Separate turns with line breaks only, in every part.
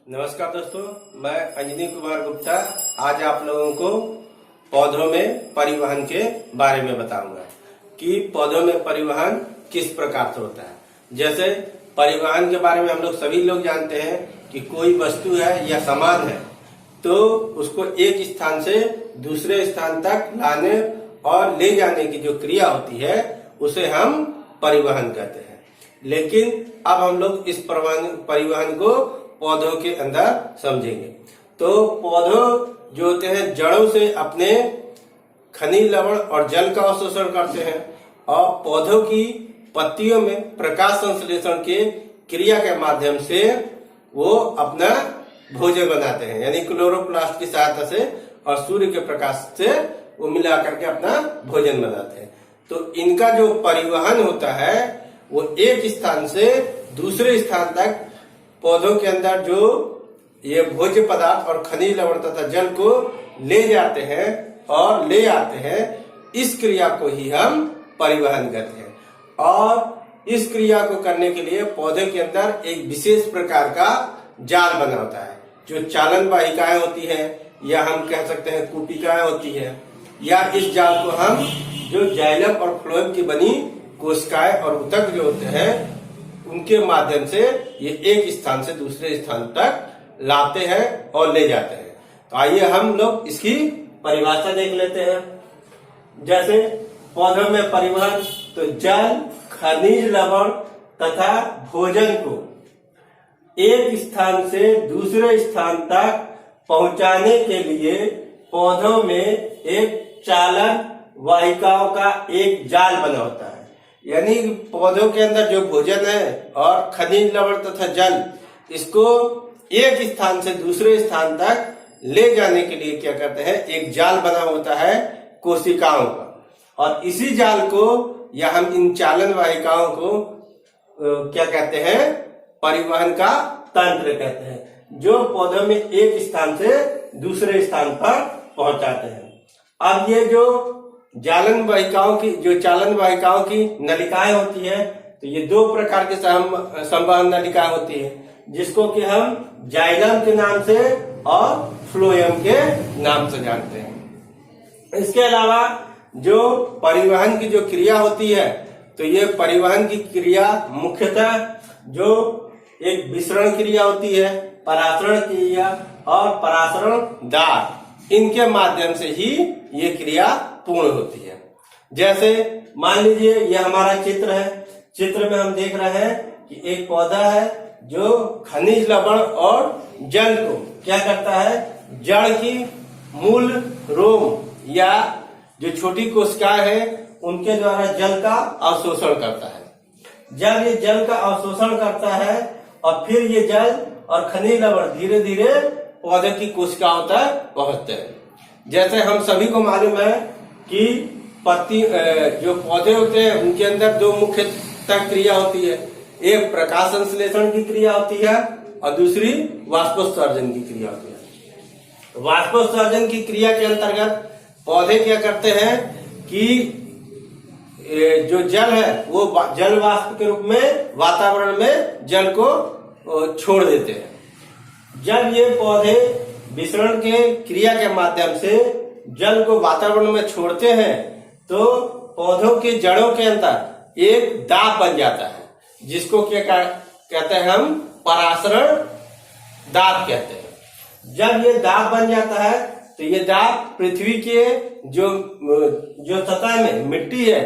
नमस्कार दोस्तों, मैं अंजनी कुमार गुप्ता आज आप लोगों को पौधों में परिवहन के बारे में बताऊंगा कि पौधों में परिवहन किस प्रकार से होता है। जैसे परिवहन के बारे में हम लोग सभी लोग जानते हैं कि कोई वस्तु है या सामान है तो उसको एक स्थान से दूसरे स्थान तक लाने और ले जाने की जो क्रिया होती है उसे हम परिवहन कहते हैं। लेकिन अब हम लोग इस परिवहन को पौधों के अंदर समझेंगे। तो पौधों जो होते हैं जड़ों से अपने खनिज लवण और जल का अवशोषण करते हैं और पौधों की पत्तियों में प्रकाश संश्लेषण के क्रिया के माध्यम से वो अपना भोजन बनाते हैं, यानी क्लोरोप्लास्ट की सहायता से और सूर्य के प्रकाश से वो मिला करके अपना भोजन बनाते हैं। तो इनका जो परिवहन होता है वो एक स्थान से दूसरे स्थान तक पौधों के अंदर जो ये भोज्य पदार्थ और खनिज लवण तथा जल को ले जाते हैं और ले आते हैं, इस क्रिया को ही हम परिवहन कहते हैं। और इस क्रिया को करने के लिए पौधे के अंदर एक विशेष प्रकार का जाल बना होता है, जो चालन वाहिकाएं होती है या हम कह सकते हैं कूपिकाएं होती है, या इस जाल को हम जो जाइलम और फ्लोएम की बनी कोशिकाएं और ऊतक जो होते हैं उनके माध्यम से ये एक स्थान से दूसरे स्थान तक लाते हैं और ले जाते हैं। तो आइए हम लोग इसकी परिभाषा देख लेते हैं। जैसे पौधों में परिवहन, तो जल, खनिज लवण तथा भोजन को एक स्थान से दूसरे स्थान तक पहुंचाने के लिए पौधों में एक चालन वाहिकाओं का एक जाल बना होता है। यानी पौधों के अंदर जो भोजन है और खनिज लवण तथा जल, इसको एक स्थान से दूसरे स्थान तक ले जाने के लिए क्या करते हैं, एक जाल बना होता है कोशिकाओं का। और इसी जाल को या हम इन चालन वाहिकाओं को क्या कहते हैं, परिवहन का तंत्र कहते हैं, जो पौधों में एक स्थान से दूसरे स्थान पर पहुंचाते हैं। अब ये जो चालन वाहिकाओं की नलिकाएं होती है, तो ये दो प्रकार के संवहन नलिकाएं होती है, जिसको कि हम जाइलम के नाम से और फ्लोएम के नाम से जानते हैं। इसके अलावा जो परिवहन की जो क्रिया होती है, तो ये परिवहन की क्रिया मुख्यतः जो एक विसरण क्रिया होती है, परासरण क्रिया और परासरण दार, इनके माध्यम से ही ये क्रिया पूर्ण होती है। जैसे मान लीजिए ये हमारा चित्र है, चित्र में हम देख रहे हैं कि एक पौधा है जो खनिज लवण और जल को क्या करता है, जड़ की मूल रोम या जो छोटी कोशिकाएं हैं उनके द्वारा जल का अवशोषण करता है। जब ये जल का अवशोषण करता है और फिर ये जल और खनिज लवण धीरे धीरे पौधे की कोशिकाओं तक पहुंचते हैं। जैसे हम सभी को मालूम है कि पत्ती जो पौधे होते हैं उनके अंदर दो मुख्यतः क्रिया होती है, एक प्रकाश संश्लेषण की क्रिया होती है और दूसरी वाष्पोत्सर्जन की क्रिया होती है। वाष्पोत्सर्जन की क्रिया के अंतर्गत पौधे क्या करते हैं कि जो जल है वो जल वाष्प के रूप में वातावरण में जल को छोड़ देते हैं। जब ये पौधे विसरण के क्रिया के माध्यम से जल को वातावरण में छोड़ते हैं तो पौधों की जड़ों के अंदर एक दाब बन जाता है, जिसको क्या कहते हैं, हम परासरण दाब कहते हैं। जब ये दाब बन जाता है तो ये दाब पृथ्वी के जो सतह में मिट्टी है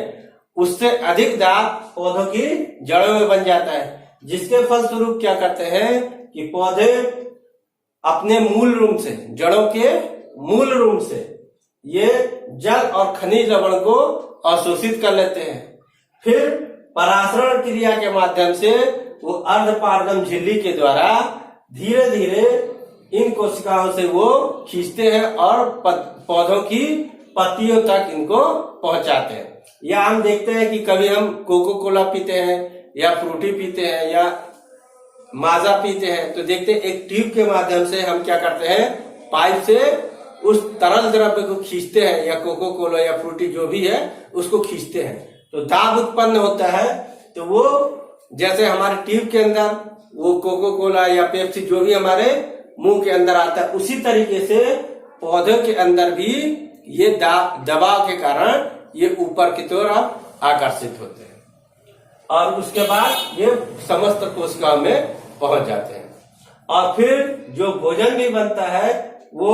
उससे अधिक दाब पौधों की जड़ों में बन जाता है, जिसके फलस्वरूप क्या करते हैं कि पौधे अपने मूल रूम से, जड़ों के मूल रूम से ये जल और खनिज लवण को अवशोषित कर लेते हैं। फिर परासरण क्रिया के माध्यम से वो अर्धपारगम झिल्ली के द्वारा धीरे धीरे इन कोशिकाओं से वो खींचते हैं और पौधों की पत्तियों तक इनको पहुंचाते हैं। या हम देखते हैं कि कभी हम कोको कोला पीते हैं या फ्रूटी पीते हैं या माजा पीते हैं, तो देखते हैं एक ट्यूब के माध्यम से हम क्या करते हैं, पाइप से उस तरल द्रव्य को खींचते हैं, या कोको कोला या फ्रूटी जो भी है उसको खींचते हैं, तो दाब उत्पन्न होता है। तो वो जैसे हमारे ट्यूब के अंदर वो कोको कोला या पेप्सी जो भी हमारे मुंह के अंदर आता है, उसी तरीके से पौधों के अंदर भी ये दबाव के कारण ये ऊपर की तरफ आकर्षित होते हैं और उसके बाद ये समस्त कोशिकाओं में पहुंच जाते हैं। और फिर जो भोजन भी बनता है वो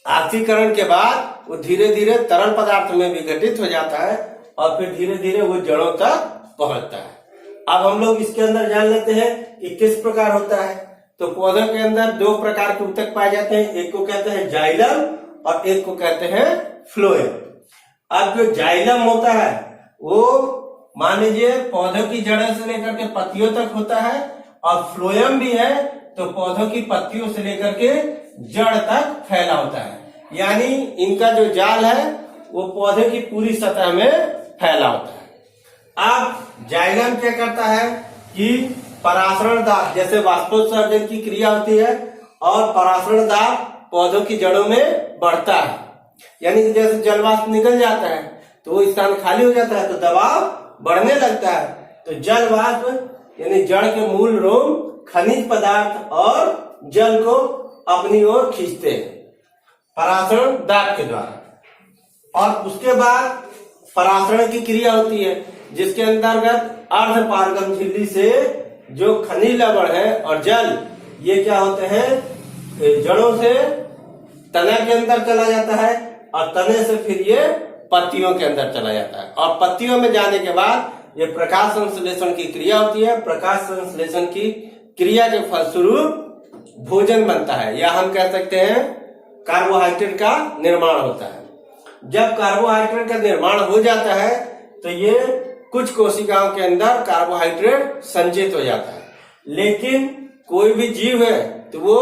ऑक्सीकरण के बाद वो धीरे धीरे तरल पदार्थ में विघटित हो जाता है और फिर धीरे धीरे वो जड़ों तक पहुंचता है। अब हम लोग इसके अंदर जान लेते हैं कि किस प्रकार होता है। तो पौधों के अंदर दो प्रकार के ऊतक पाए जाते हैं, एक को कहते हैं जाइलम और एक को कहते हैं फ्लोएम। अब जो जाइलम होता है वो मान लीजिए पौधों की जड़ों से लेकर के पत्तियों तक होता है और फ्लोएम भी है तो पौधों की पत्तियों से लेकर के जड़ तक फैला होता है, यानी इनका जो जाल है वो पौधे की पूरी सतह में फैला होता है। अब जाइलम क्या करता है कि पराशरण दाब, जैसे वाष्पोत्सर्जन की क्रिया होती है और पराशरण दाब पौधों की जड़ों में बढ़ता है, यानी जैसे जलवाष्प निकल जाता है तो वो स्थान खाली हो जाता है तो दबाव बढ़ने लगता है। तो जल वाष्प यानी जड़ के मूल रोम खनिज पदार्थ और जल को अपनी ओर खींचते हैं पराशरण दाब के द्वारा। और उसके बाद पराशरण की क्रिया होती है जिसके अंतर्गत अर्ध पारगम झिल्ली से जो खनिज लवण है और जल ये क्या होते हैं, जड़ों से तना के अंदर चला जाता है और तने से फिर ये पत्तियों के अंदर चला जाता है और पत्तियों में जाने के बाद ये प्रकाश संश्लेषण की क्रिया होती है। प्रकाश संश्लेषण की क्रिया के फलस्वरूप भोजन बनता है या हम कह सकते हैं कार्बोहाइड्रेट का निर्माण होता है। जब कार्बोहाइड्रेट का निर्माण हो जाता है तो ये कुछ कोशिकाओं के अंदर कार्बोहाइड्रेट संचित हो जाता है, लेकिन कोई भी जीव है तो वो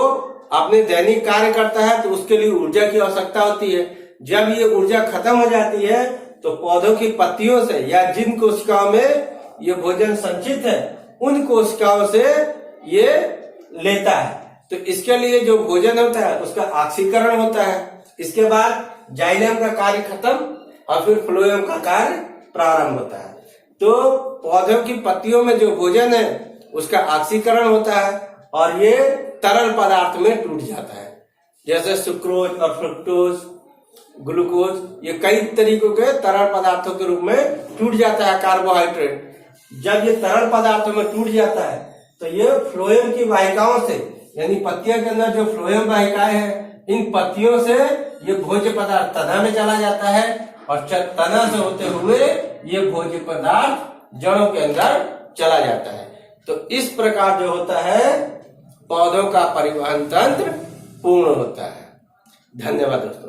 अपने दैनिक कार्य करता है तो उसके लिए ऊर्जा की आवश्यकता होती है। जब ये ऊर्जा खत्म हो जाती है तो पौधों की पत्तियों से या जिन कोशिकाओं में ये भोजन संचित है उन कोशिकाओं से ये लेता है। तो इसके लिए जो भोजन होता है उसका ऑक्सीकरण होता है। इसके बाद जाइलम का कार्य खत्म और फिर फ्लोएम का कार्य प्रारंभ होता है। तो पौधों की पत्तियों में जो भोजन है उसका ऑक्सीकरण होता है और ये तरल पदार्थ में टूट जाता है, जैसे सुक्रोज और फ्रुक्टोज, ग्लूकोज, ये कई तरीकों के तरल पदार्थों के रूप में टूट जाता है कार्बोहाइड्रेट। जब ये तरल पदार्थों में टूट जाता है तो ये फ्लोएम की वाहिकाओं से, यानी पत्तियों के अंदर जो फ्लोएम वाहिकाएं हैं, इन पत्तियों से ये भोज्य पदार्थ तना में चला जाता है और तना से होते हुए ये भोज्य पदार्थ जड़ों के अंदर चला जाता है। तो इस प्रकार जो होता है पौधों का परिवहन तंत्र पूर्ण होता है। धन्यवाद दोस्तों।